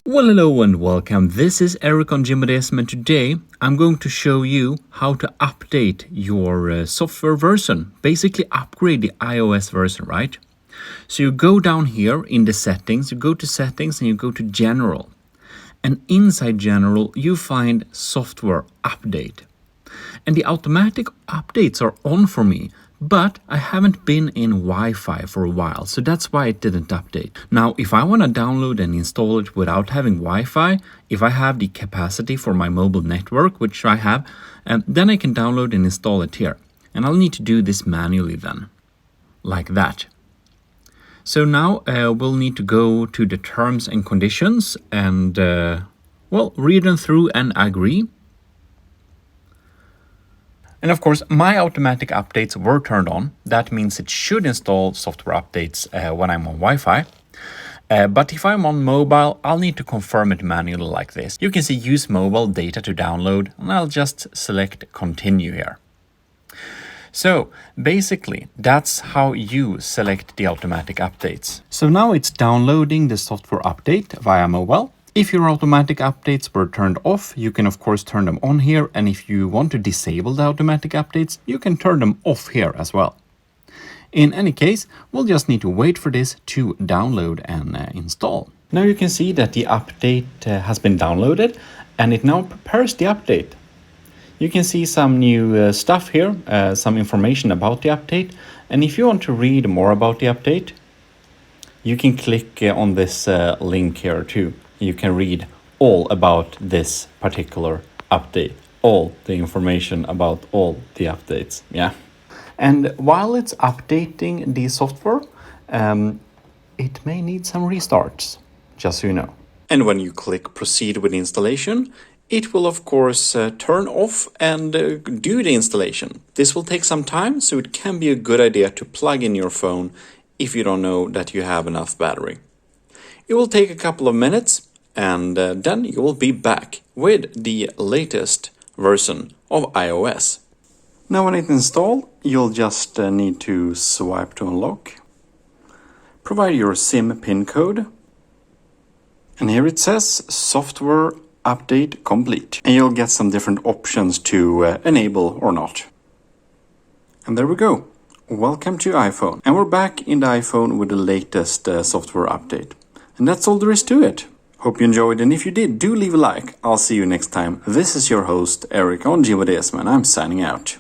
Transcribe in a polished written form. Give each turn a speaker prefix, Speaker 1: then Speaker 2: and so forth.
Speaker 1: Well, hello and welcome. This is Eric on GMODISM, and today I'm going to show you how to update your software version. Basically upgrade the iOS version, right? So you go down here in the settings, you go to settings and you go to general. And inside general, you find software update. And the automatic updates are on for me, but I haven't been in Wi-Fi for a while, so that's why it didn't update. Now, if I want to download and install it without having Wi-Fi, if I have the capacity for my mobile network, which I have, then I can download and install it here. And I'll need to do this manually then, like that. So now we'll need to go to the terms and conditions and, read them through and agree. And of course, my automatic updates were turned on. That means it should install software updates when I'm on Wi-Fi. But if I'm on mobile, I'll need to confirm it manually like this. You can see use mobile data to download, and I'll just select continue here. So basically, that's how you select the automatic updates. So now it's downloading the software update via mobile. If your automatic updates were turned off, you can of course turn them on here, and if you want to disable the automatic updates, you can turn them off here as well. In any case, we'll just need to wait for this to download and install. Now you can see that the update has been downloaded, and it now prepares the update. You can see some new stuff here, some information about the update, and if you want to read more about the update, you can click on this link here too. You can read all about this particular update, all the information about all the updates, yeah. And while it's updating the software, it may need some restarts, just so you know. And when you click proceed with installation, it will of course turn off and do the installation. This will take some time, so it can be a good idea to plug in your phone if you don't know that you have enough battery. It will take a couple of minutes, and then you will be back with the latest version of iOS. Now when it's installed, you'll just need to swipe to unlock. Provide your SIM PIN code. And here it says software update complete. And you'll get some different options to enable or not. And there we go. Welcome to iPhone. And we're back in the iPhone with the latest software update. And that's all there is to it. Hope you enjoyed, and if you did, do leave a like. I'll see you next time. This is your host, Eric on GMODISM, and I'm signing out.